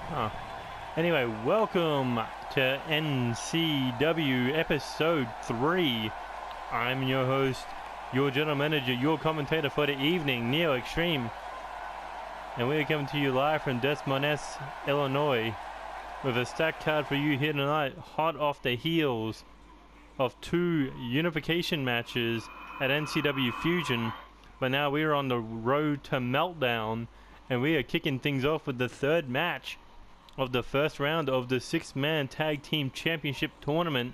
Huh. Anyway, welcome to NCW Episode 3. I'm your host, your general manager, your commentator for the evening, Neo Extreme. And we are coming to you live from Des Moines, Illinois, with a stacked card for you here tonight, hot off the heels of 2 unification matches at NCW Fusion. But now we are on the road to Meltdown, and we are kicking things off with the 3rd match of the first round of the 6-man tag team championship tournament,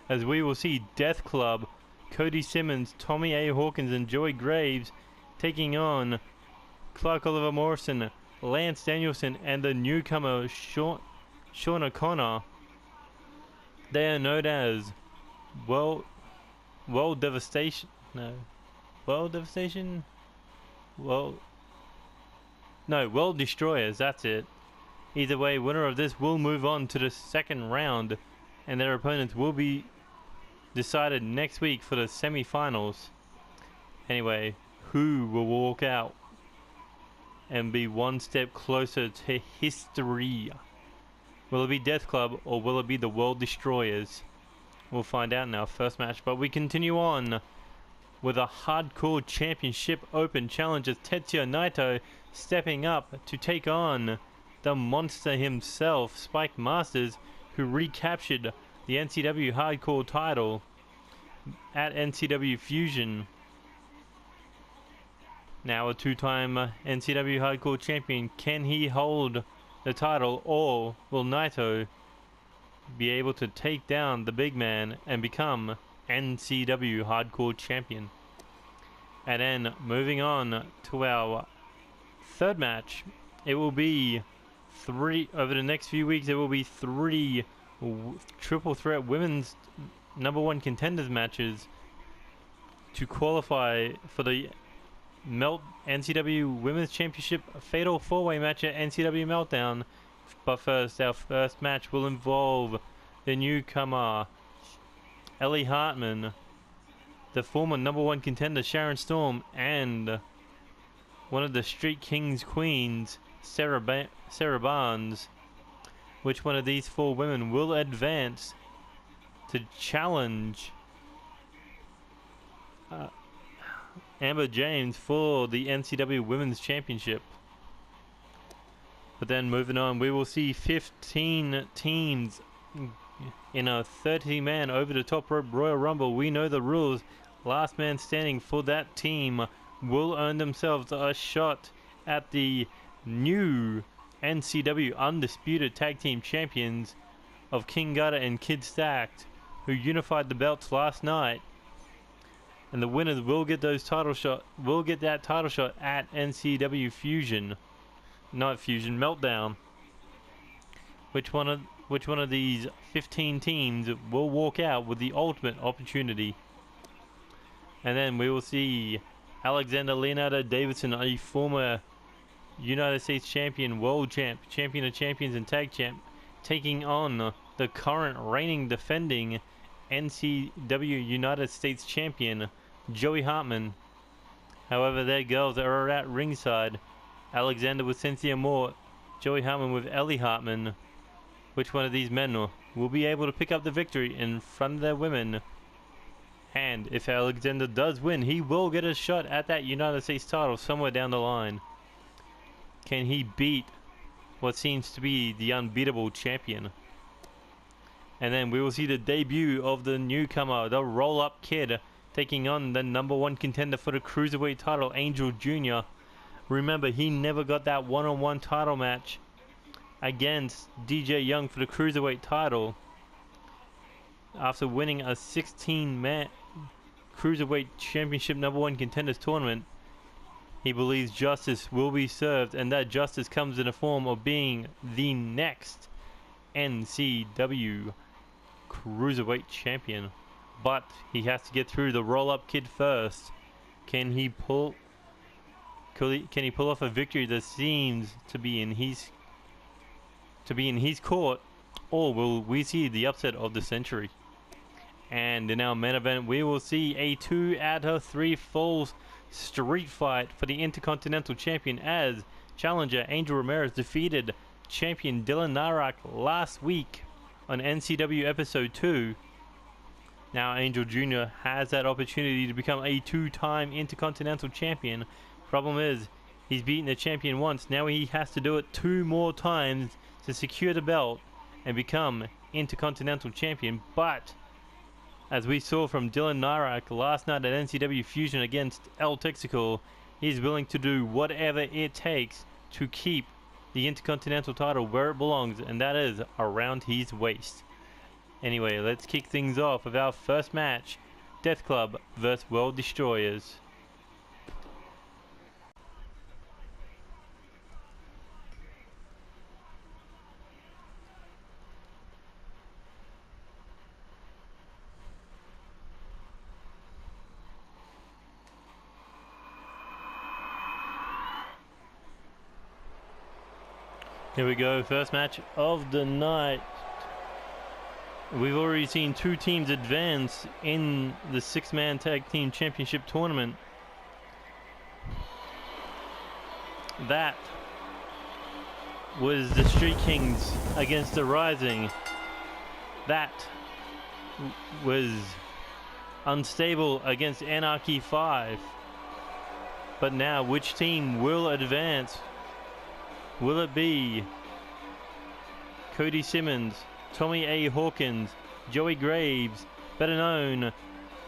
as we will see Death Club, Cody Simmons, Tommy A. Hawkins, and Joey Graves taking on Clark Oliver Morrison, Lance Danielson, and the newcomer Sean O'Connor. They are known as World Devastation. World Destroyers, that's it. Either way, winner of this will move on to the 2nd round, and their opponents will be decided next week for the semi-finals. Anyway, who will walk out and be one step closer to history? Will it be Death Club or will it be the World Destroyers? We'll find out in our first match, but we continue on with a Hardcore Championship Open Challenge as Tetsuya Naito stepping up to take on the monster himself, Spike Masters, who recaptured the NCW Hardcore title at NCW Fusion. Now a 2-time NCW Hardcore champion, can he hold the title, or will Naito be able to take down the big man and become NCW Hardcore champion? And then moving on to our 3rd match, it will be over the next few weeks. There will be 3 triple threat women's #1 contenders matches to qualify for the NCW Women's Championship Fatal 4-Way match at NCW Meltdown. But first, our first match will involve the newcomer Ellie Hartman, the former #1 contender Sharon Storm, and one of the Street Kings queens, Sara Barnes. Which one of these 4 women will advance to challenge Amber James for the NCW Women's Championship? But then moving on, we will see 15 teams in a 30-man over-the-top rope Royal Rumble. We know the rules. Last man standing for that team will earn themselves a shot at the new NCW Undisputed Tag Team Champions of King Gutter and Kid Stacked, who unified the belts last night. And the winners will get that title shot at NCW Fusion. Not Fusion, Meltdown. Which one of these 15 teams will walk out with the ultimate opportunity? And then we will see Alexander Leonardo Davidson, a former United States champion, world champ, champion of champions, and tag champ, taking on the current reigning defending NCW United States champion, Joey Hartman. However, their girls are at ringside. Alexander with Cynthia Moore, Joey Hartman with Ellie Hartman. Which one of these men will be able to pick up the victory in front of their women? And if Alexander does win, he will get a shot at that United States title somewhere down the line. Can he beat what seems to be the unbeatable champion? And then we will see the debut of the newcomer, the Roll-Up Kid, taking on the #1 contender for the Cruiserweight title, Angel Jr. Remember, he never got that one-on-one title match against DJ Young for the Cruiserweight title. After winning a 16-man Cruiserweight Championship #1 contenders tournament, he believes justice will be served, and that justice comes in the form of being the next NCW Cruiserweight champion. But he has to get through the Roll-Up Kid first. Can he pull off a victory that seems to be in his court, or will we see the upset of the century? And in our main event, we will see a 2 out of 3 falls street fight for the Intercontinental Champion, as challenger Angel Ramirez defeated champion Dylan Narak last week on NCW episode 2. Now Angel Jr. has that opportunity to become a 2-time Intercontinental Champion. Problem is, he's beaten the champion once. Now he has to do it 2 more times to secure the belt and become Intercontinental Champion. But as we saw from Dylan Narak last night at NCW Fusion against El Texical, he's willing to do whatever it takes to keep the Intercontinental title where it belongs, and that is around his waist. Anyway, let's kick things off with our first match, Death Club vs. World Destroyers. Here we go, first match of the night. We've already seen 2 teams advance in the 6-man tag team championship tournament. That was the Street Kings against the Rising. That was Unstable against Anarchy 5. But now, which team will advance? Will it be Cody Simmons, Tommy A. Hawkins, Joey Graves, better known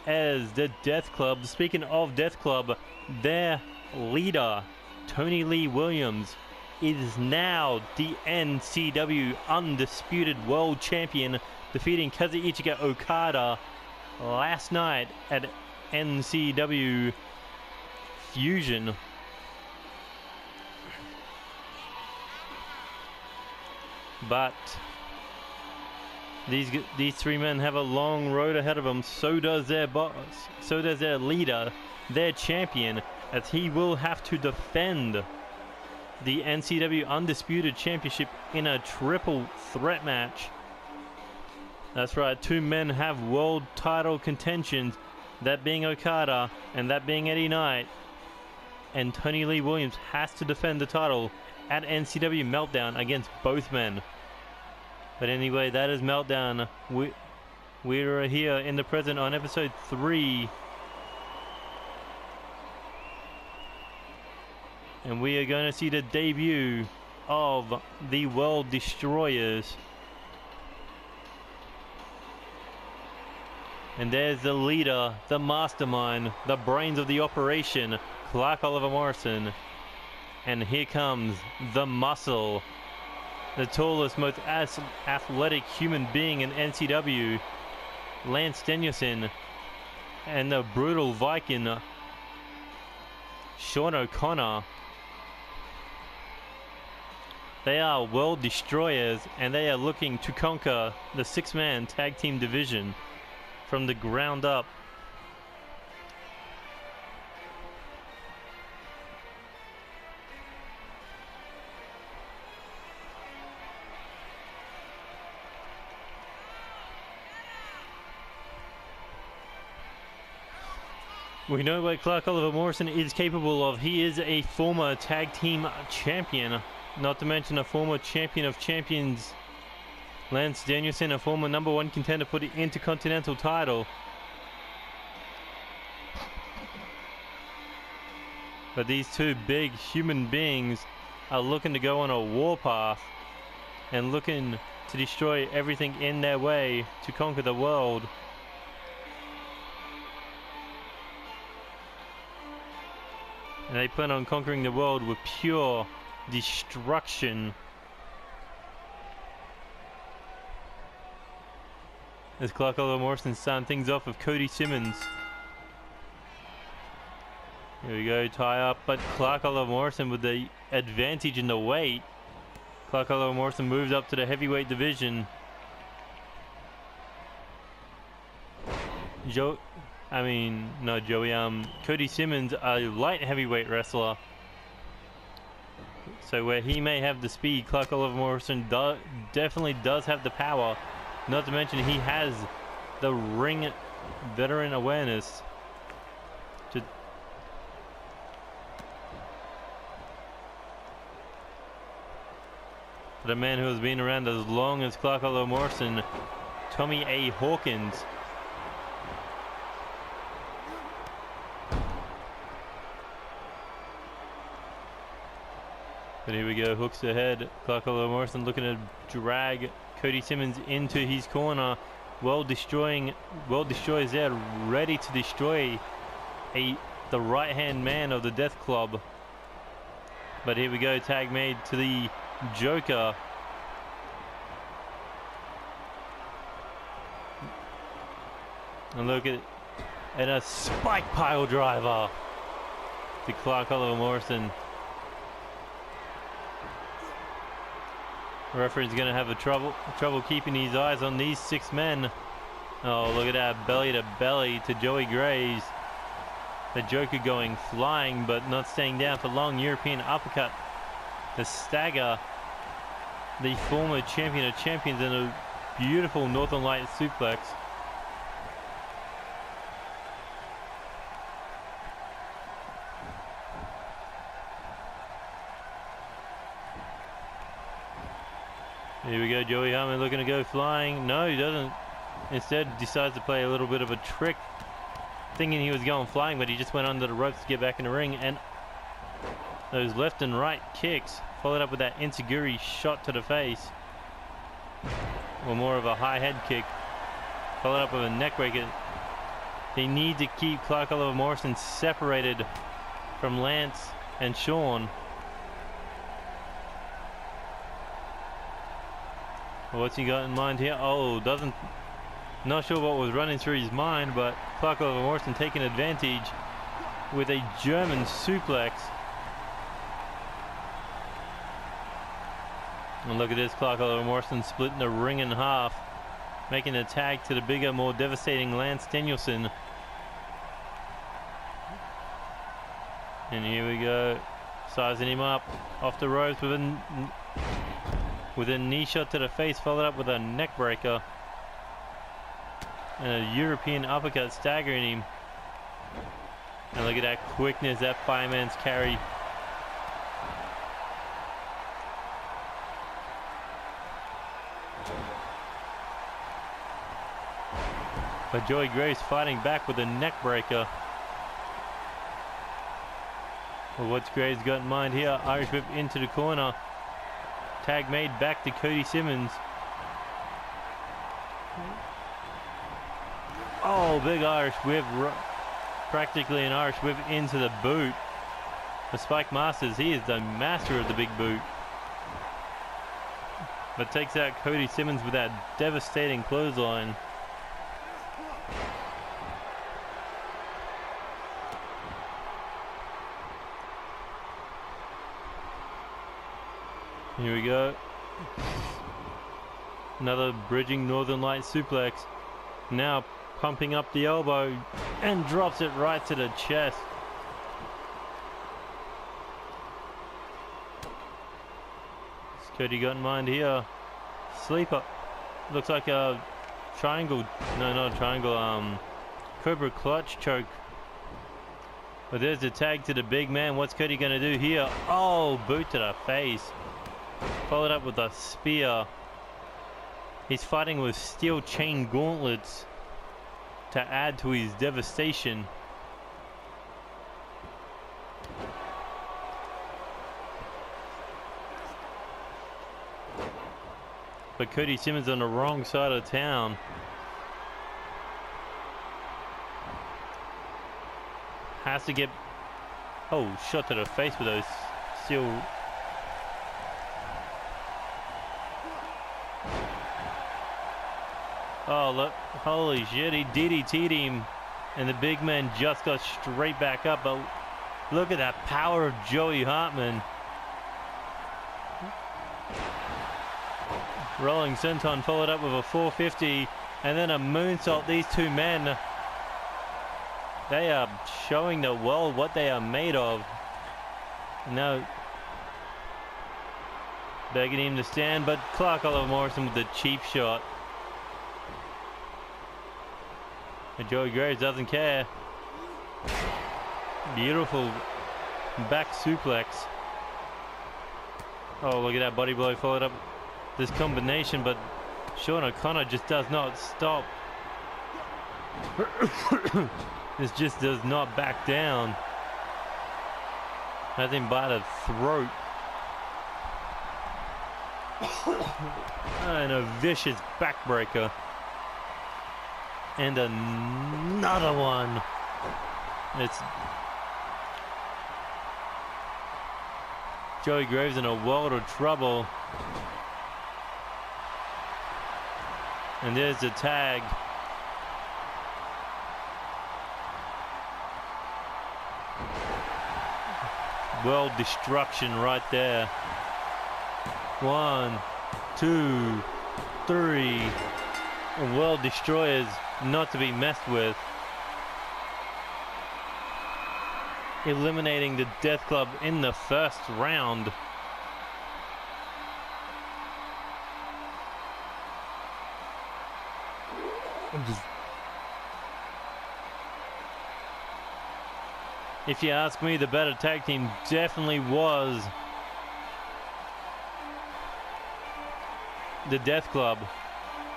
as the Death Club? Speaking of Death Club, their leader, Tony Lee Williams, is now the NCW Undisputed World Champion, defeating Kazuchika Okada last night at NCW Fusion. But these 3 men have a long road ahead of them. So does their boss. So does their leader, their champion, as he will have to defend the NCW Undisputed Championship in a triple threat match. That's right, 2 men have world title contentions, that being Okada and that being Eddie Knight. And Tony Lee Williams has to defend the title at NCW Meltdown against both men. But anyway, that is Meltdown. We're here in the present on episode 3. And we are going to see the debut of the World Destroyers. And there's the leader, the mastermind, the brains of the operation, Clark Oliver Morrison. And here comes the Muscle, the tallest, most athletic human being in NCW, Lance Danielson, and the brutal Viking, Sean O'Connor. They are World Destroyers, and they are looking to conquer the 6-man tag team division from the ground up. We know what Clark Oliver Morrison is capable of. He is a former tag team champion, not to mention a former champion of champions. Lance Danielson, a former #1 contender for the Intercontinental title. But these 2 big human beings are looking to go on a warpath and looking to destroy everything in their way to conquer the world. And they plan on conquering the world with pure destruction. As Clark Oliver Morrison starting things off with Cody Simmons. Here we go, tie up, but Clark Oliver Morrison with the advantage in the weight. Clark Oliver Morrison moves up to the heavyweight division. Cody Simmons, a light heavyweight wrestler. So where he may have the speed, Clark Oliver Morrison definitely does have the power. Not to mention he has the ring veteran awareness. But a man who has been around as long as Clark Oliver Morrison, Tommy A. Hawkins. But here we go, hooks ahead. Clark Oliver Morrison looking to drag Cody Simmons into his corner. World destroys there, ready to destroy the right-hand man of the Death Club. But here we go, tag made to the Joker. And look at it, and a spike pile driver to Clark Oliver Morrison. The referee's going to have trouble keeping his eyes on these 6 men. Oh, look at that, belly to belly to Joey Graves. The Joker going flying, but not staying down for long. European uppercut to stagger the former champion of champions, and a beautiful Northern Light suplex. Here we go, Joey Hartman looking to go flying. No, he doesn't. Instead, decides to play a little bit of a trick, thinking he was going flying, but he just went under the ropes to get back in the ring. And those left and right kicks, followed up with that enziguri shot to the face, or more of a high head kick, followed up with a neck breaker. They need to keep Clark Oliver Morrison separated from Lance and Sean. What's he got in mind here? Oh, not sure what was running through his mind, but Clark Oliver Morrison taking advantage with a German suplex. And look at this, Clark Oliver Morrison splitting the ring in half, making a tag to the bigger, more devastating Lance Danielson. And here we go, sizing him up off the ropes with a knee shot to the face, followed up with a neck breaker and a European uppercut, staggering him. And look at that quickness, that fireman's carry. But Joey Graves fighting back with a neck breaker. Well, what's Graves got in mind here? Irish whip into the corner. Tag made back to Cody Simmons. Oh, big Irish whip, practically an Irish whip into the boot. The Spike Masters, he is the master of the big boot. But takes out Cody Simmons with that devastating clothesline. Here we go. Another bridging Northern Light suplex. Now pumping up the elbow and drops it right to the chest. What's Cody got in mind here? Sleeper. Looks like a triangle. No, not a triangle. Cobra clutch choke. But there's the tag to the big man. What's Cody going to do here? Oh, boot to the face. Followed up with a spear. He's fighting with steel chain gauntlets to add to his devastation. But Cody Simmons on the wrong side of town. Has to get... Oh, shot to the face with those steel... Oh, look, holy shit, he DDT'd him, and the big man just got straight back up, but look at that power of Joey Hartman. Rolling senton followed up with a 450, and then a moonsault. These two men, they are showing the world what they are made of. Now, begging him to stand, but Clark Oliver Morrison with the cheap shot. And Joey Graves doesn't care. Beautiful back suplex. Oh, look at that body blow followed up this combination, but Sean O'Connor just does not stop. This just does not back down. Has him by the throat. And a vicious backbreaker. And another one. It's Joey Graves in a world of trouble. And there's the tag. World destruction right there. 1, 2, 3. World destroyers not to be messed with. Eliminating the Death Club in the first round. If you ask me, the better tag team definitely was the Death Club.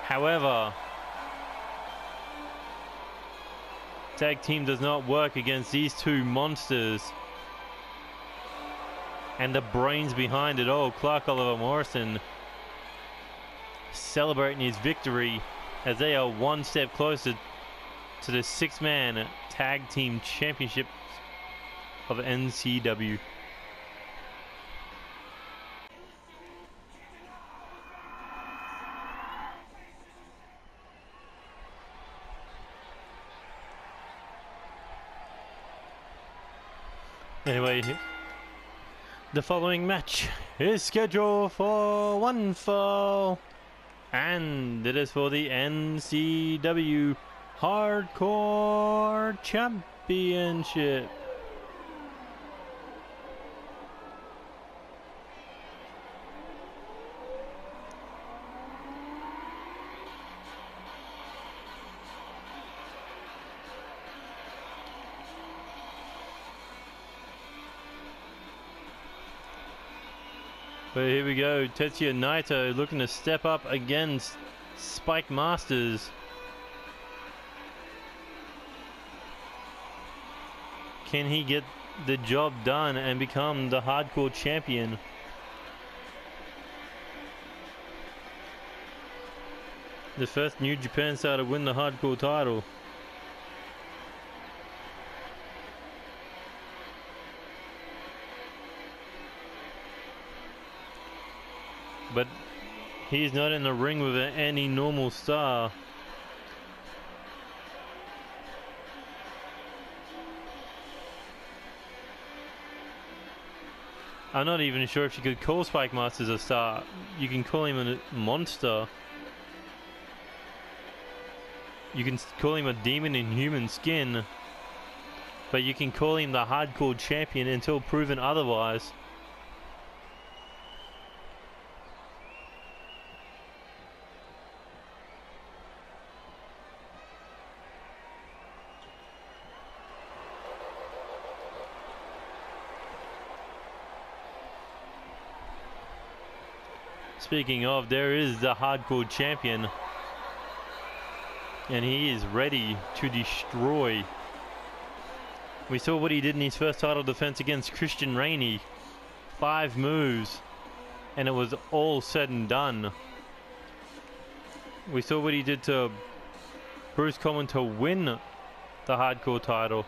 However, tag team does not work against these two monsters. And the brains behind it all, Clark Oliver Morrison, celebrating his victory as they are one step closer to the 6-man tag team championship of NCW. Anyway, the following match is scheduled for one fall, and it is for the NCW Hardcore Championship. But here we go, Tetsuya Naito looking to step up against Spike Masters. Can he get the job done and become the Hardcore Champion? The first New Japan star to win the Hardcore title. But he's not in the ring with any normal star. I'm not even sure if you could call Spike Masters a star. You can call him a monster. You can call him a demon in human skin. But you can call him the Hardcore Champion until proven otherwise. Speaking of, there is the Hardcore Champion. And he is ready to destroy. We saw what he did in his first title defense against Christian Rainey. 5 moves. And it was all said and done. We saw what he did to Bruce Coleman to win the Hardcore title.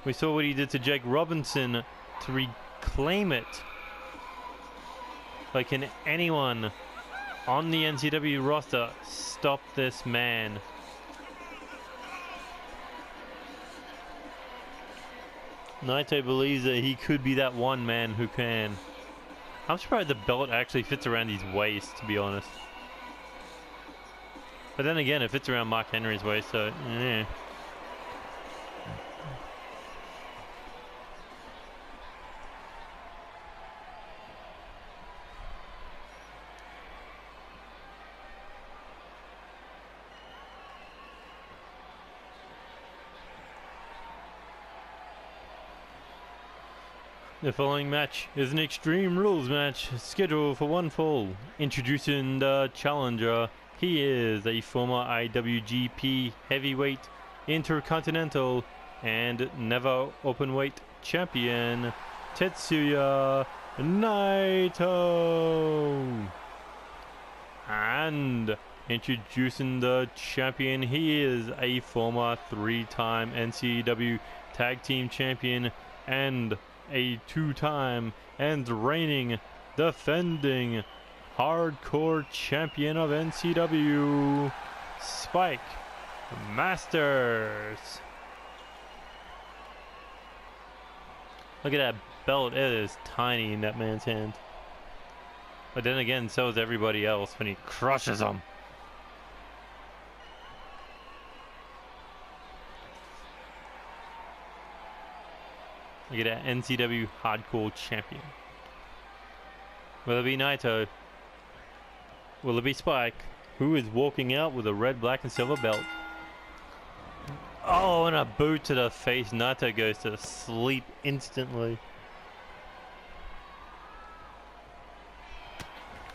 We saw what he did to Jake Robinson to reclaim it. Like, can anyone on the NCW roster stop this man? Naito believes that he could be that one man who can. I'm surprised the belt actually fits around his waist, to be honest. But then again, it fits around Mark Henry's waist, so yeah. The following match is an Extreme Rules match scheduled for one fall. Introducing the challenger. He is a former IWGP Heavyweight, Intercontinental, and Never Openweight champion, Tetsuya Naito. And introducing the champion, he is a former 3-time NCW Tag Team Champion and a 2-time and reigning defending hardcore champion of NCW, Spike Masters. Look at that belt, it is tiny in that man's hand. But then again, so is everybody else when he crushes them. Look at that NCW Hardcore Champion. Will it be Naito? Will it be Spike? Who is walking out with a red, black, and silver belt? Oh, and a boot to the face. Naito goes to sleep instantly.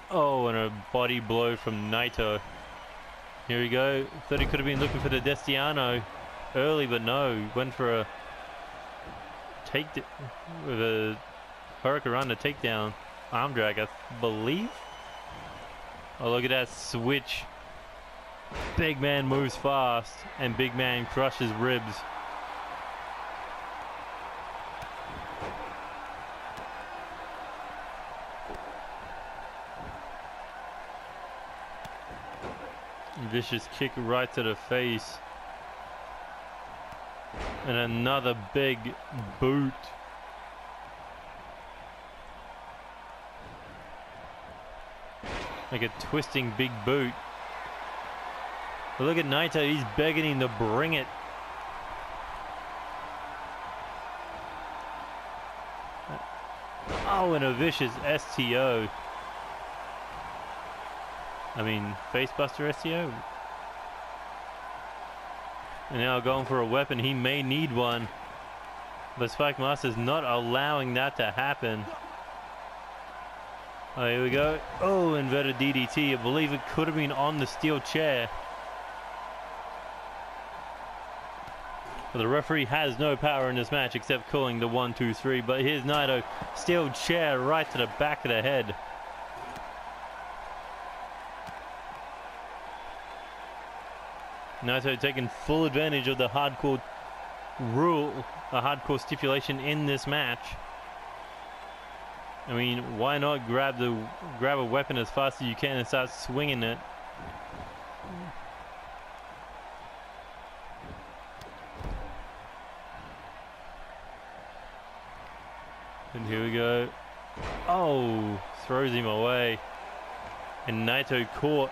Oh, and a body blow from Naito. Here we go. Thought he could have been looking for the Destiano early, but no. Went for a with a Hurricanrana takedown. Arm drag, I believe. Oh, look at that switch. Big man moves fast, and big man crushes ribs. Vicious kick right to the face. And another big boot. Like a twisting big boot. But look at Naito, he's begging him to bring it. Oh, and a vicious STO. I mean, facebuster STO. And now going for a weapon, he may need one. But Spike Master's not allowing that to happen. Oh, here we go. Oh, inverted DDT. I believe it could have been on the steel chair. But the referee has no power in this match except calling the 1, 2, 3. But here's Naito. Steel chair right to the back of the head. Naito taking full advantage of the hardcore rule, the hardcore stipulation in this match. I mean, why not grab a weapon as fast as you can and start swinging it? And here we go. Oh, throws him away. And Naito caught.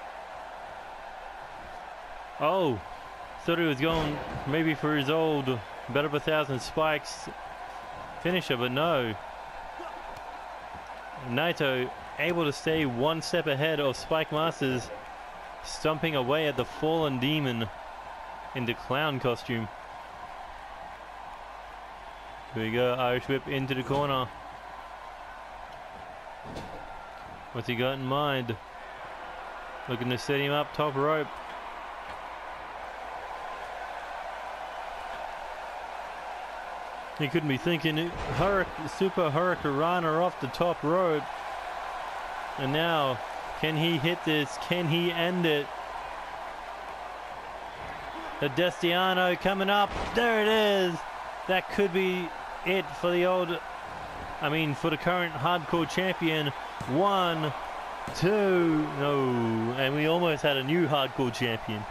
Oh, thought he was going maybe for his old bet up 1,000 spikes finisher, but no. Naito able to stay one step ahead of Spike Masters, stomping away at the fallen demon in the clown costume. Here we go, Irish whip into the corner. What's he got in mind? Looking to set him up top rope. He couldn't be thinking super Hurricanrana off the top rope. And now, can he hit this? Can he end it? The Destiano coming up. There it is. That could be it for the old, for the current hardcore champion. 1, 2, no. And we almost had a new hardcore champion.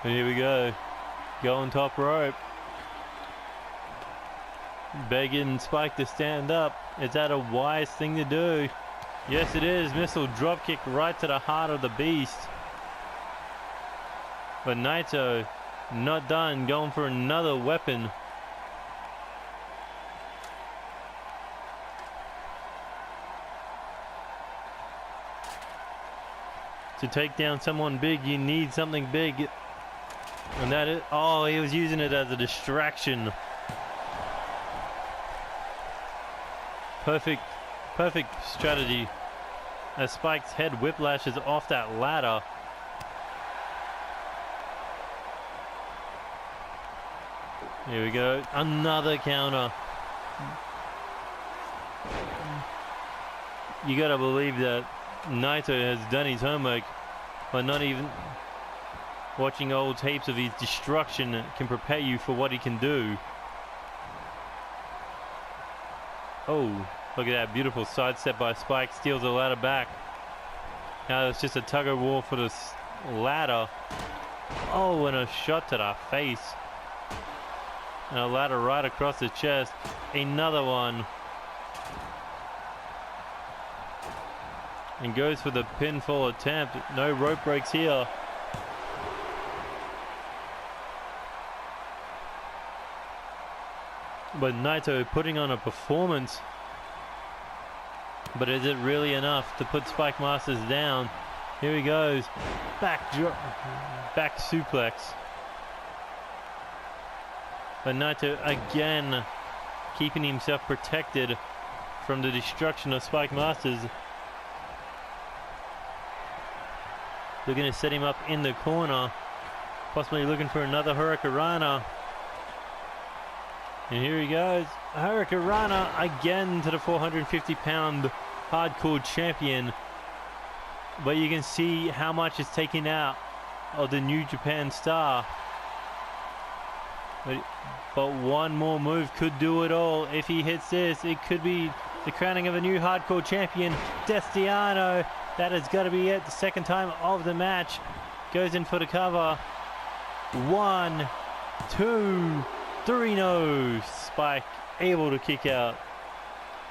And here we go. Going top rope. Begging Spike to stand up. Is that a wise thing to do? Yes, it is. Missile drop kick right to the heart of the beast. But Naito not done. Going for another weapon. To take down someone big, you need something big. And that is, oh, he was using it as a distraction. Perfect strategy. As Spike's head whiplashes off that ladder. Here we go, another counter. You gotta believe that Naito has done his homework by not even watching old tapes of his destruction can prepare you for what he can do. Oh, look at that beautiful sidestep by Spike, steals the ladder back. Now it's just a tug of war for this ladder. Oh, and a shot to the face. And a ladder right across the chest. Another one. And goes for the pinfall attempt. No rope breaks here. But Naito putting on a performance. But is it really enough to put Spike Masters down? Here he goes. Back suplex. But Naito again keeping himself protected from the destruction of Spike Masters. Looking to set him up in the corner. Possibly looking for another Hurricanrana. And here he goes. Hurricanrana again to the 450-pound hardcore champion. But you can see how much is taken out of the New Japan star. But one more move could do it all. If he hits this, it could be the crowning of a new hardcore champion, Destiano. That has got to be it. The second time of the match. Goes in for the cover. 1, 2, 3, no. Spike able to kick out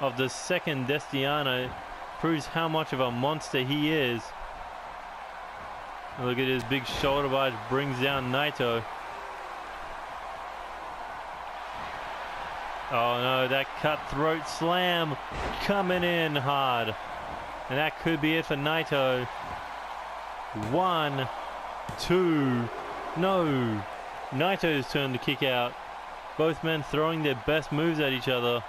of the second Destiano. Proves how much of a monster he is. And look at his big shoulder barge, brings down Naito. Oh no, that cutthroat slam coming in hard. And that could be it for Naito. 1, 2, no. Naito's turn to kick out. Both men throwing their best moves at each other.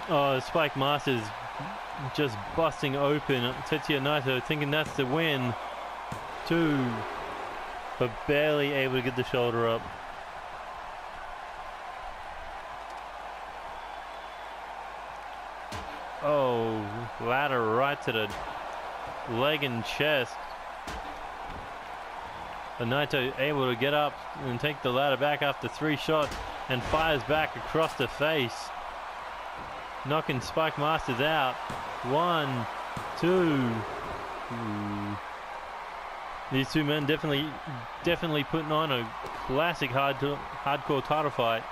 Oh, Spike Masters just busting open Tetsuya Naito, thinking that's the win. 2, but barely able to get the shoulder up. Oh, ladder right to the leg and chest. But Naito able to get up and take the ladder back after 3 shots and fires back across the face. Knocking Spike Masters out. 1, 2. These two men definitely putting on a classic hardcore title fight.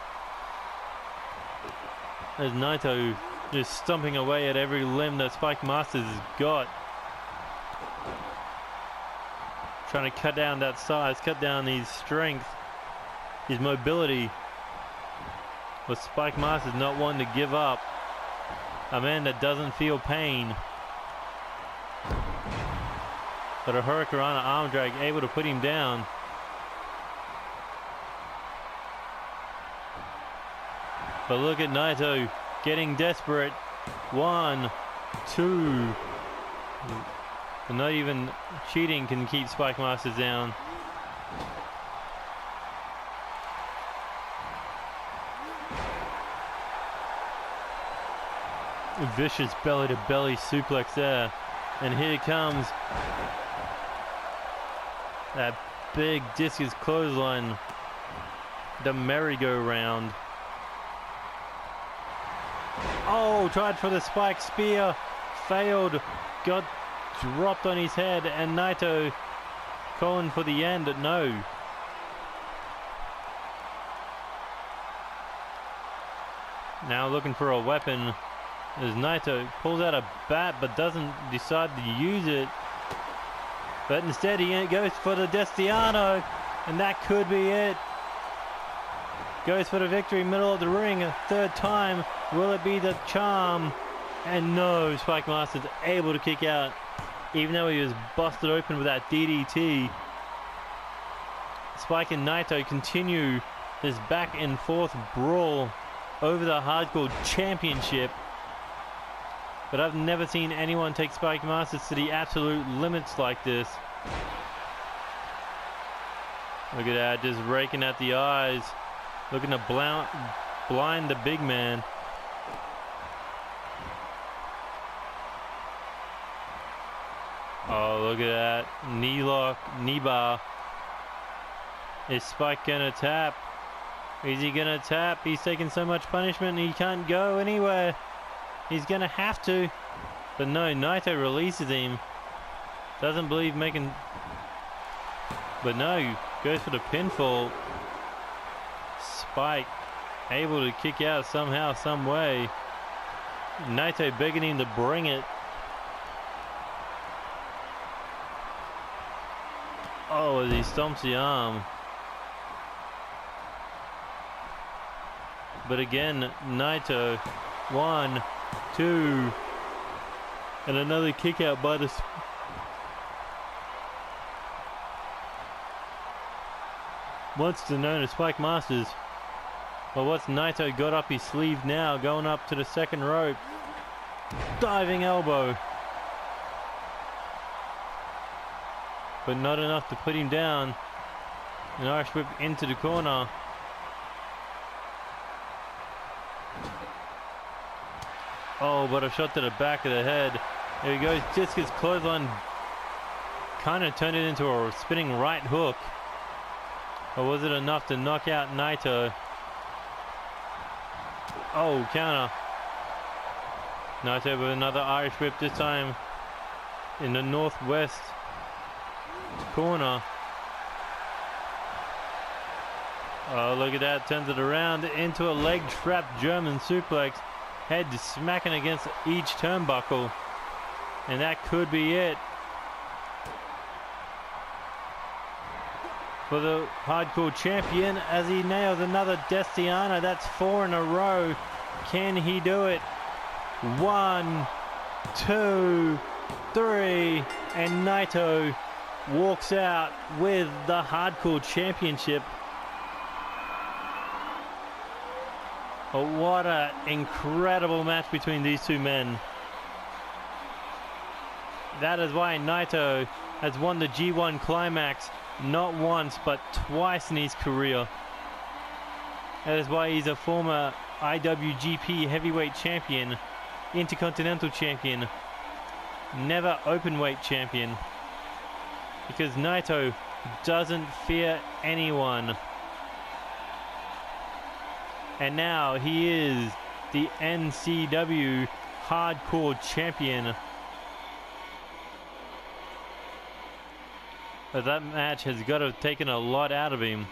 As Naito just stomping away at every limb that Spike Masters has got. Trying to cut down that size, cut down his strength, his mobility. But Spike Masters not wanting to give up. A man that doesn't feel pain. But a Hurricanrana arm drag able to put him down. But look at Naito getting desperate. 1, 2. And not even cheating can keep Spike Masters down. Vicious belly-to-belly suplex there. And here comes that big discus clothesline. The merry-go-round. Oh, tried for the spike spear. Failed. Got dropped on his head. And Naito calling for the end. No. Now looking for a weapon. As Naito pulls out a bat but doesn't decide to use it. But instead he goes for the Destiano. And that could be it. Goes for the victory, middle of the ring, a third time. Will it be the charm? And no, Spike Masters able to kick out, even though he was busted open with that DDT. Spike and Naito continue this back and forth brawl over the Hardcore Championship. But I've never seen anyone take Spike Masters to the absolute limits like this. Look at that, just raking at the eyes. Looking to blind the big man. Oh, look at that. Knee lock, knee bar. Is Spike gonna tap? Is he gonna tap? He's taking so much punishment he can't go anywhere. He's gonna have to. But no, Naito releases him. Doesn't believe making... But no, goes for the pinfall. Spike able to kick out somehow, some way. Naito begging him to bring it. Oh, as he stomps the arm. But again, Naito, 1, 2, and another kick out by the... Once known as Spike Masters. But what's Naito got up his sleeve now, going up to the second rope. Diving elbow. But not enough to put him down. An Irish whip into the corner. Oh, but a shot to the back of the head. There he goes, discus clothesline. Kind of turned it into a spinning right hook. Or was it enough to knock out Naito? Oh, counter. Naito with another Irish whip, this time in the northwest corner. Oh, look at that. Turns it around into a leg trap German suplex. Head smacking against each turnbuckle. And that could be it. For the Hardcore Champion as he nails another Destiana. That's 4 in a row. Can he do it? 1, 2, 3, and Naito walks out with the Hardcore Championship. But what an incredible match between these two men. That is why Naito has won the G1 Climax not once but twice in his career. That is why he's a former IWGP Heavyweight Champion, Intercontinental Champion, never Openweight Champion. Because Naito doesn't fear anyone. And now he is the NCW Hardcore Champion. But that match has got to have taken a lot out of him.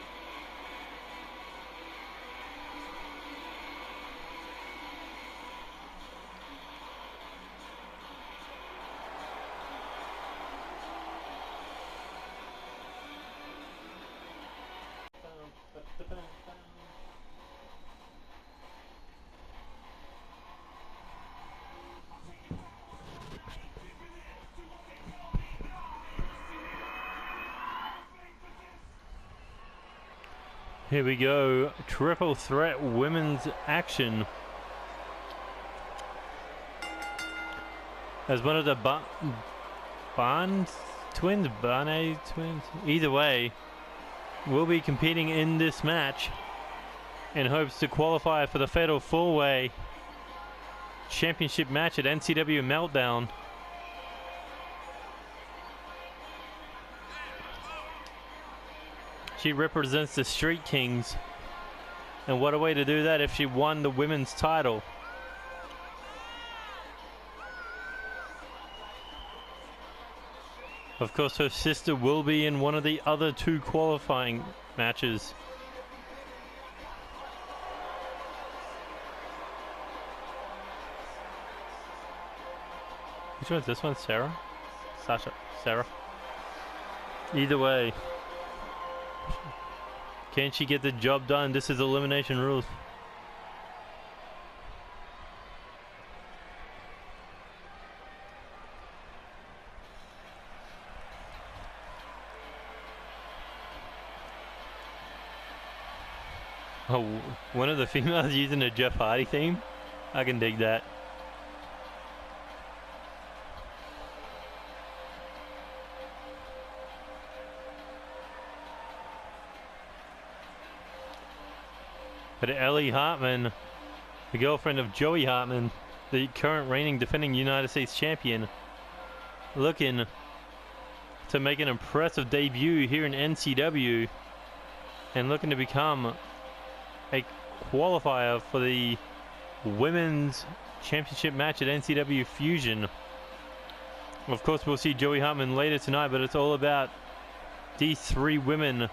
Here we go, triple threat women's action. As one of the Barnes twins, either way, will be competing in this match in hopes to qualify for the Fatal 4-Way Championship match at NCW Meltdown. She represents the Street Kings, and what a way to do that if she won the women's title. Of course, her sister will be in one of the other 2 qualifying matches. Which one's this one? Sara? Sasha? Sara? Either way. Can she get the job done? This is elimination rules. Oh, one of the females using a Jeff Hardy theme? I can dig that. But Ellie Hartman, the girlfriend of Joey Hartman, the current reigning defending United States champion, looking to make an impressive debut here in NCW and looking to become a qualifier for the women's championship match at NCW Fusion. Of course, we'll see Joey Hartman later tonight, but it's all about these three women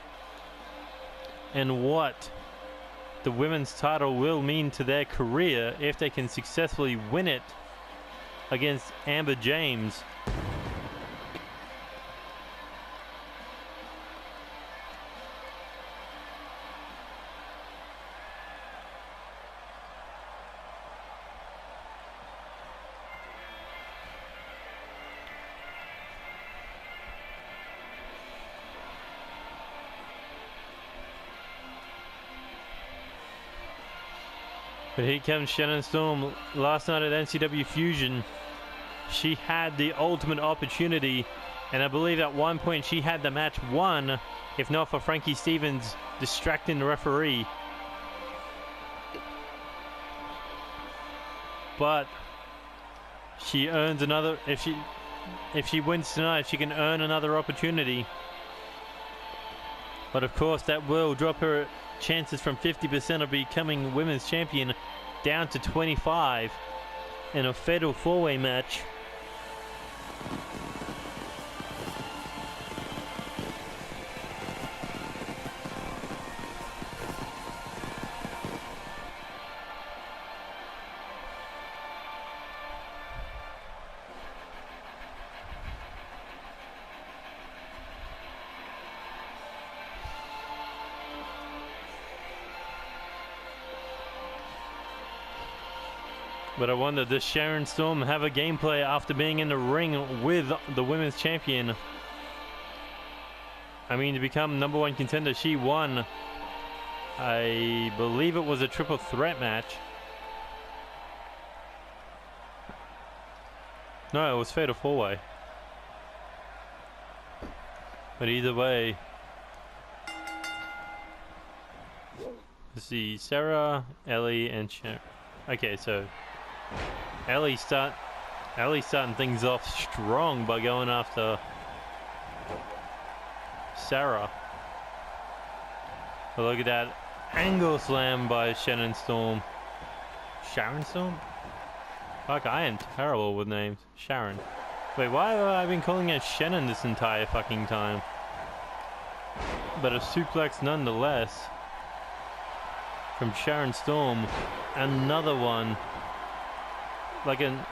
and what the women's title will mean to their career if they can successfully win it against Amber James. But here comes Sharon Storm last night at NCW Fusion. She had the ultimate opportunity, and I believe at one point she had the match won, if not for Frankie Stevens distracting the referee. But she earns another, if she wins tonight, she can earn another opportunity. But of course that will drop her chances from 50% of becoming women's champion down to 25 in a fatal four-way match. But I wonder, does Sharon Storm have a gameplay after being in the ring with the women's champion? I mean, to become #1 contender, she won, I believe it was a triple threat match. No, it was fatal four-way. But either way, let's see, Sara, Ellie, and Sharon. Okay, so Ellie's starting things off strong by going after Sara. But look at that angle slam by Sharon Storm. Sharon Storm? Fuck, I am terrible with names. Sharon. Wait, why have I been calling her Shannon this entire fucking time? But a suplex nonetheless from Sharon Storm. Another one. Like a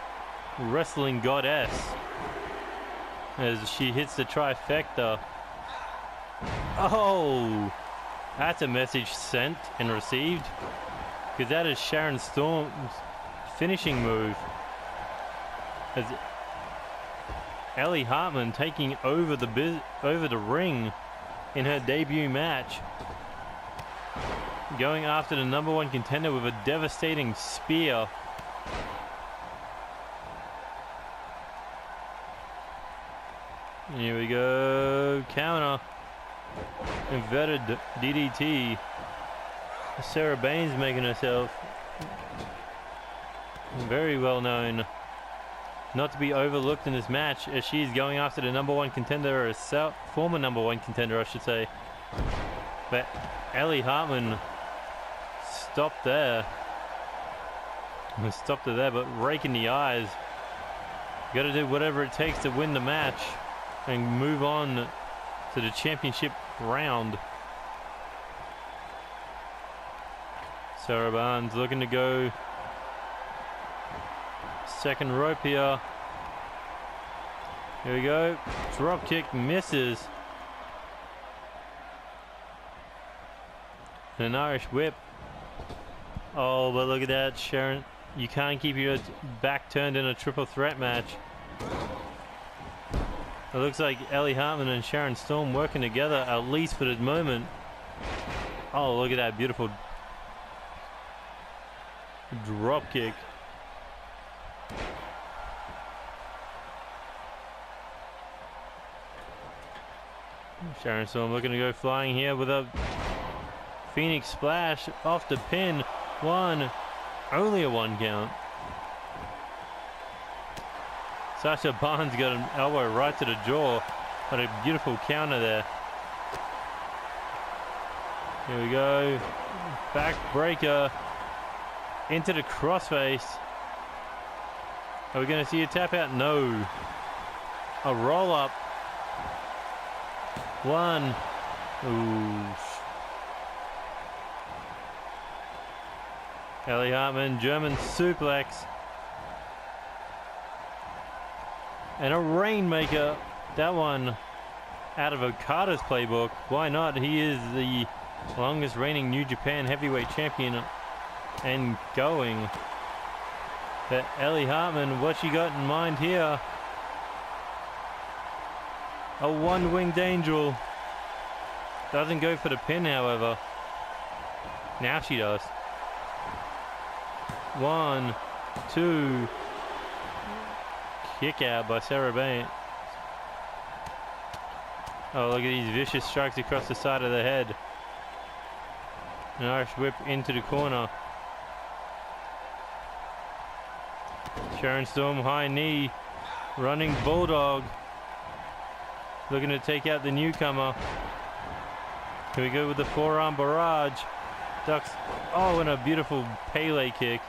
wrestling goddess as she hits the trifecta. Oh, that's a message sent and received, because that is Sharon Storm's finishing move as Ellie Hartman taking over the ring in her debut match, going after the #1 contender with a devastating spear. Here we go, counter, inverted DDT. Sarah Baines making herself very well known, not to be overlooked in this match, as she's going after the #1 contender herself, former #1 contender I should say. But Ellie Hartman stopped there. Stopped her there, but raking the eyes. Got to do whatever it takes to win the match and move on to the championship round. Sarah Barnes looking to go second rope here. Here we go. Drop kick misses. And an Irish whip. Oh, but look at that, Sharon. You can't keep your back turned in a triple threat match. It looks like Ellie Hartman and Sharon Storm working together, at least for the moment. Oh, look at that beautiful drop kick. Sharon Storm looking to go flying here with a Phoenix splash off the pin. Only a 1 count. Sasha Barnes got an elbow right to the jaw. What a beautiful counter there. Here we go. Back breaker into the crossface. Are we going to see a tap out? No. A roll up. 1. Ooh. Ellie Hartman, German suplex. And a Rainmaker. That one out of Okada's playbook. Why not? He is the longest reigning New Japan heavyweight champion and going. But Ellie Hartman, what she got in mind here? A one-winged angel. Doesn't go for the pin, however. Now she does. 1, 2. Kick out by Sara Bain. Oh, look at these vicious strikes across the side of the head. An Irish whip into the corner. Sharon Storm, high knee. Running bulldog. Looking to take out the newcomer. Here we go with the forearm barrage. Ducks. Oh, and a beautiful Pele kick.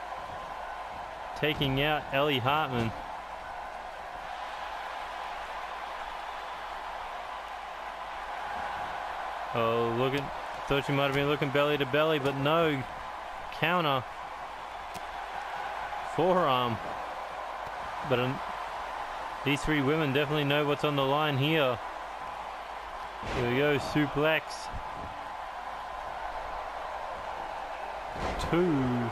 Taking out Ellie Hartman. Oh, thought she might have been looking belly to belly, but no. Counter. Forearm. But these 3 women definitely know what's on the line here. Here we go, suplex. 2.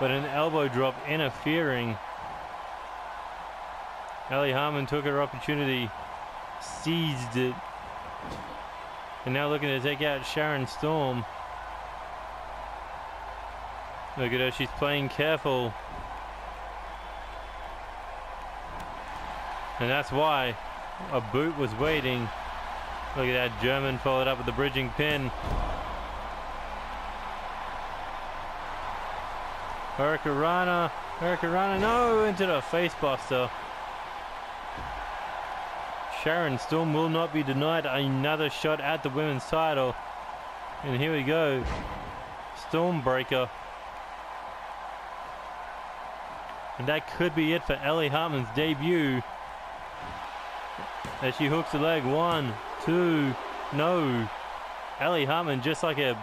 But an elbow drop interfering. Ellie Hartman took her opportunity, seized it, and now looking to take out Sharon Storm. Look at her, she's playing careful. And that's why a boot was waiting. Look at that, German followed up with the bridging pin. Hurricanrana, no, into the face buster. Sharon Storm will not be denied another shot at the women's title. And here we go. Stormbreaker. And that could be it for Ellie Hartman's debut. As she hooks the leg. 1, 2, no. Ellie Hartman, just like a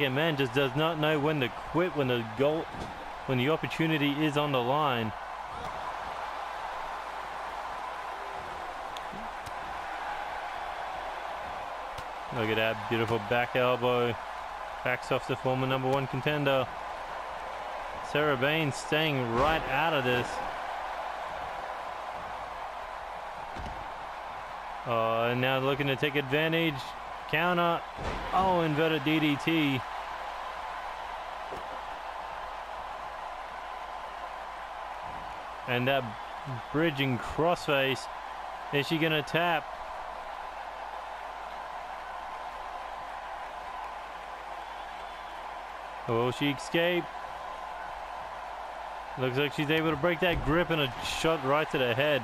man, just does not know when to quit when the opportunity is on the line. Look at that beautiful back elbow. Backs off the former #1 contender. Sara Bain staying right out of this. Oh, and now looking to take advantage. Counter. Oh, inverted DDT. And that bridging crossface. Is she going to tap? Will she escape? Looks like she's able to break that grip, and a shot right to the head.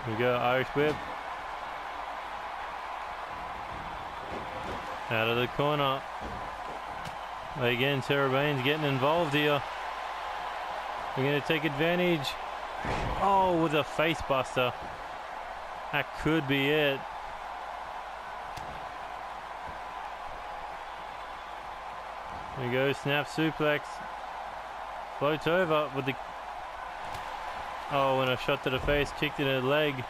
Here we go, Irish whip. Out of the corner. Again, Sara Bain's getting involved here. We're going to take advantage. Oh, with a face buster. That could be it. There we go, snap suplex. Floats over with the Oh, and a shot to the face, kick to the leg.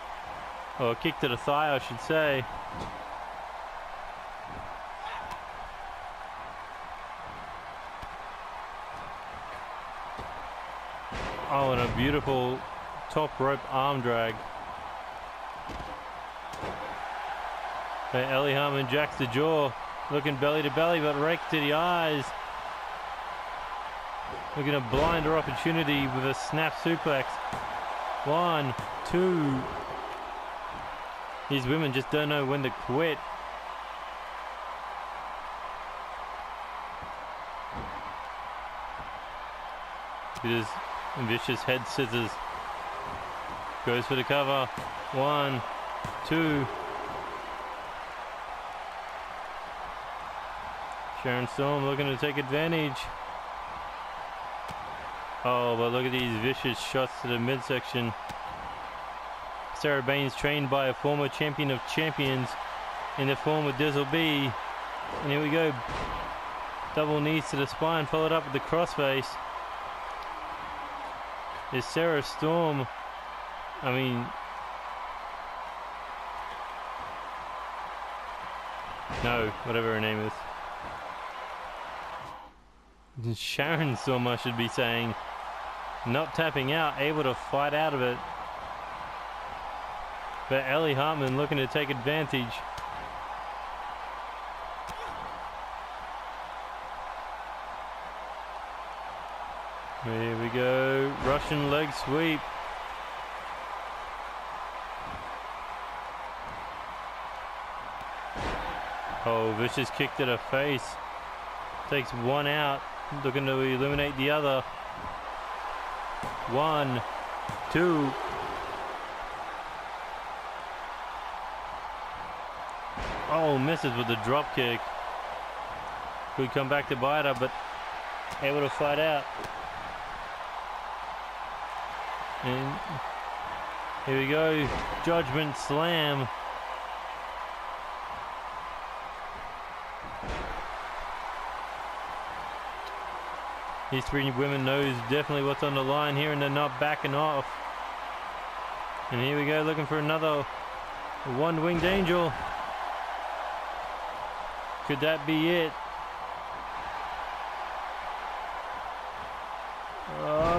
Or kick to the thigh, I should say. Oh, and a beautiful top rope arm drag. Ellie Hartman jacks the jaw, looking belly to belly, but rake to the eyes. Looking a blinder opportunity with a snap suplex. 1, 2. These women just don't know when to quit. It is vicious head scissors. Goes for the cover. 1, 2. Sharon Storm looking to take advantage. Oh, but look at these vicious shots to the midsection. Sara Baines, trained by a former champion of champions in the form of Dizzle B. And here we go. Double knees to the spine, followed up with the crossface. Is Sara Storm, I mean, no, whatever her name is. Sharon Storm, I should be saying. Not tapping out, able to fight out of it. But Ellie Hartman looking to take advantage. Here we go, Russian leg sweep. Oh, vicious kick to the face. Takes one out, looking to eliminate the other. 1, 2. Oh, misses with the drop kick. Could come back to bite her, but able to fight out. And here we go, Judgment Slam. These three women knows definitely what's on the line here, and they're not backing off. And here we go, looking for another one-winged angel. Could that be it?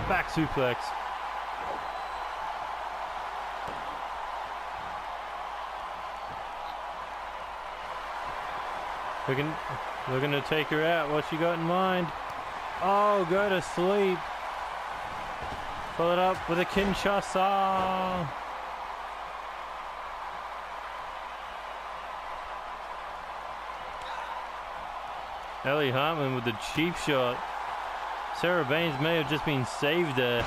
Back suplex. Looking to take her out. What she got in mind? Oh, go to sleep. Followed up with a Kinshasa. Ellie Hartman with the cheap shot. Sara Baines may have just been saved there.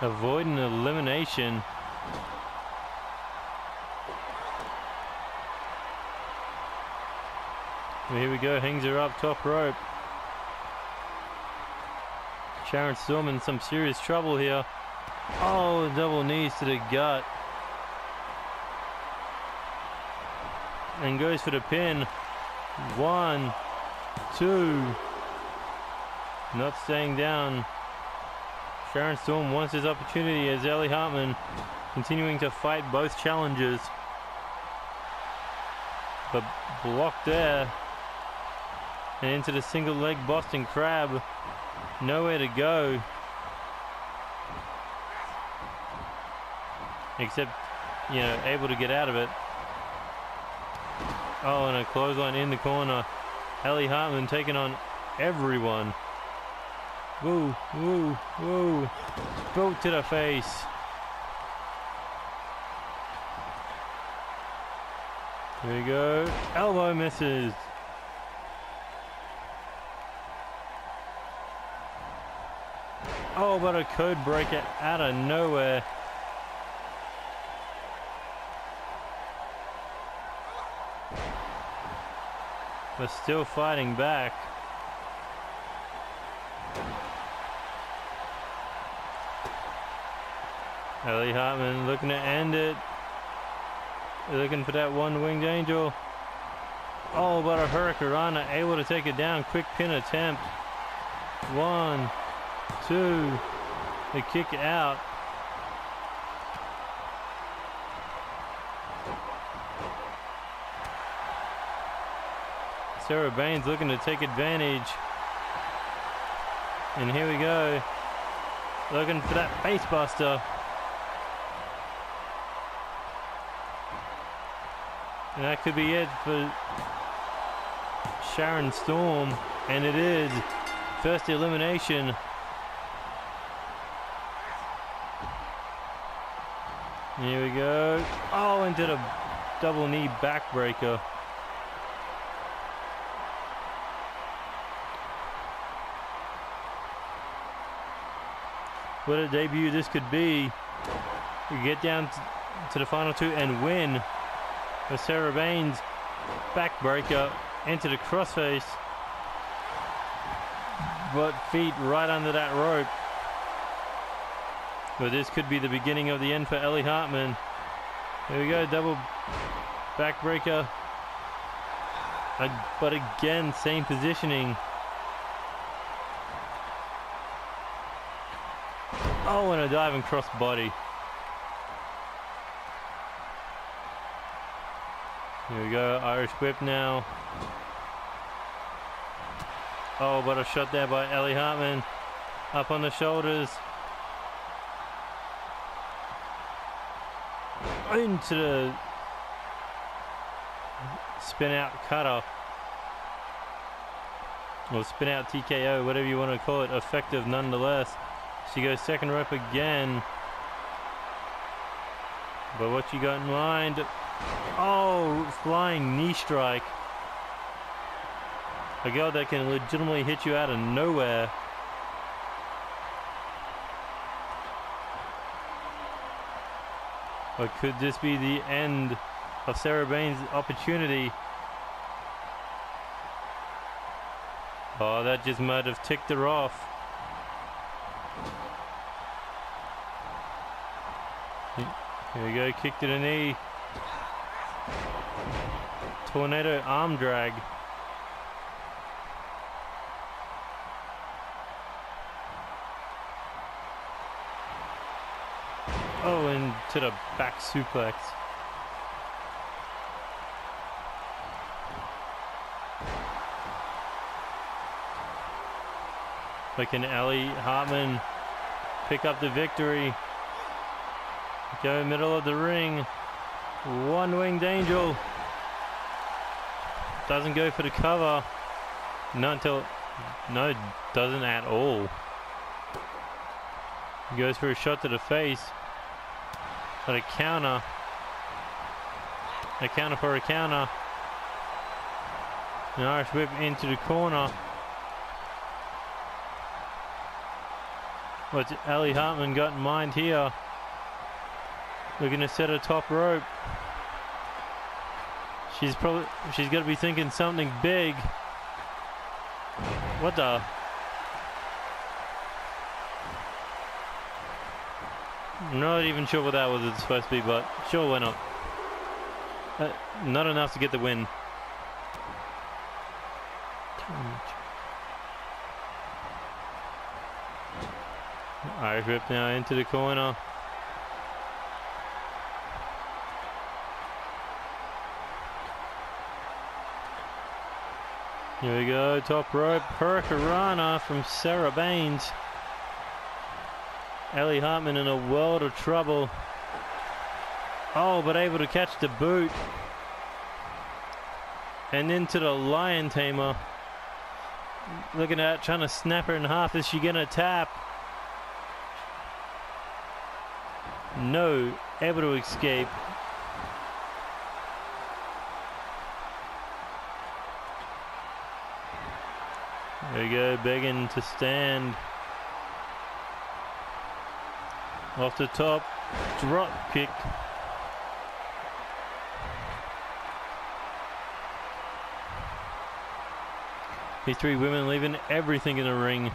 Avoiding elimination. Here we go, hangs her up top rope. Sharon Storm in some serious trouble here. Oh, double knees to the gut. And goes for the pin. 1, 2. Not staying down. Sharon Storm wants his opportunity as Ellie Hartman continuing to fight both challengers. But blocked there. And into the single leg Boston Crab. Nowhere to go. Except, you know, able to get out of it. Oh, and a clothesline in the corner. Ellie Hartman taking on everyone. Woo, woo, woo. Boot to the face. Here we go. Elbow misses. Oh, but a code breaker out of nowhere. We're still fighting back. Ellie Hartman looking to end it. Looking for that one-winged angel. Oh, but a Hurricanrana able to take it down. Quick pin attempt. 1, 2. The kick out. Sara Baines looking to take advantage. And here we go. Looking for that face buster. And that could be it for Sharon Storm. And it is. First elimination. Here we go. Oh, into the double knee backbreaker. What a debut this could be. You get down to the final two and win. With Sara Baines backbreaker into the crossface. But feet right under that rope. But this could be the beginning of the end for Ellie Hartman. Here we go, double backbreaker. But again, same positioning. Oh, and a diving cross body. Here we go, Irish whip now. Oh, but a shot there by Ellie Hartman. Up on the shoulders. Into the spin out cutter. Or spin out TKO, whatever you want to call it. Effective nonetheless. She goes second rope again. But what you got in mind? Oh, flying knee strike. A girl that can legitimately hit you out of nowhere. Or could this be the end of Sara Baines' opportunity? Oh, that just might have ticked her off. Here we go, kick to the knee. Tornado arm drag. Oh, into the back suplex. But can Ellie Hartman pick up the victory? Go middle of the ring. One-winged angel. Doesn't go for the cover. No, doesn't at all. He goes for a shot to the face. But a counter. A counter for a counter. An Irish whip into the corner. What's Ellie Hartman got in mind here? Looking to set a top rope. She's got to be thinking something big. What the? I'm not even sure what that was supposed to be, but sure, why not? Not enough to get the win. Irish whip now into the corner. Here we go, top rope, Hurricanrana from Sara Baines. Ellie Hartman in a world of trouble. Oh, but able to catch the boot. And into the Lion Tamer. Looking at trying to snap her in half. Is she gonna tap? No, able to escape. There we go, begging to stand. Off the top, drop kick. These three women leaving everything in the ring.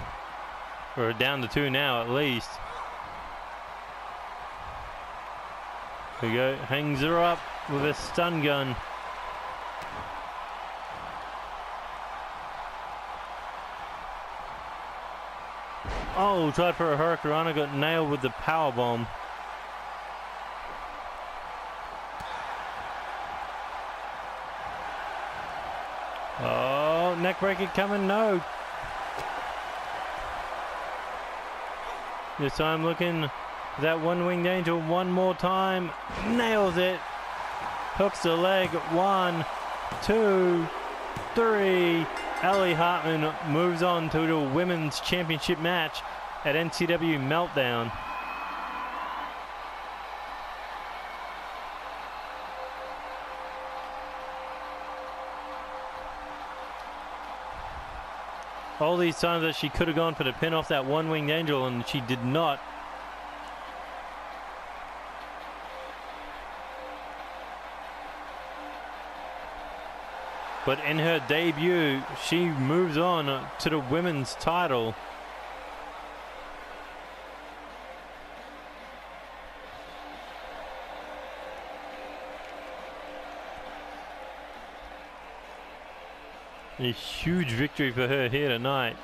Or down to two now at least. Here we go, hangs her up with a stun gun. Oh, tried for a Hurricanrana, got nailed with the power bomb. Oh, neckbreaker coming, no. This time looking that one-winged angel one more time. Nails it. Hooks the leg. 1, 2, 3. Ellie Hartman moves on to the women's championship match at NCW Meltdown. All these times that she could have gone for the pin off that one-winged angel, and she did not. But in her debut, she moves on to the women's title. A huge victory for her here tonight.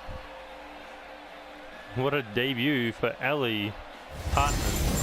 What a debut for Ellie Hartman.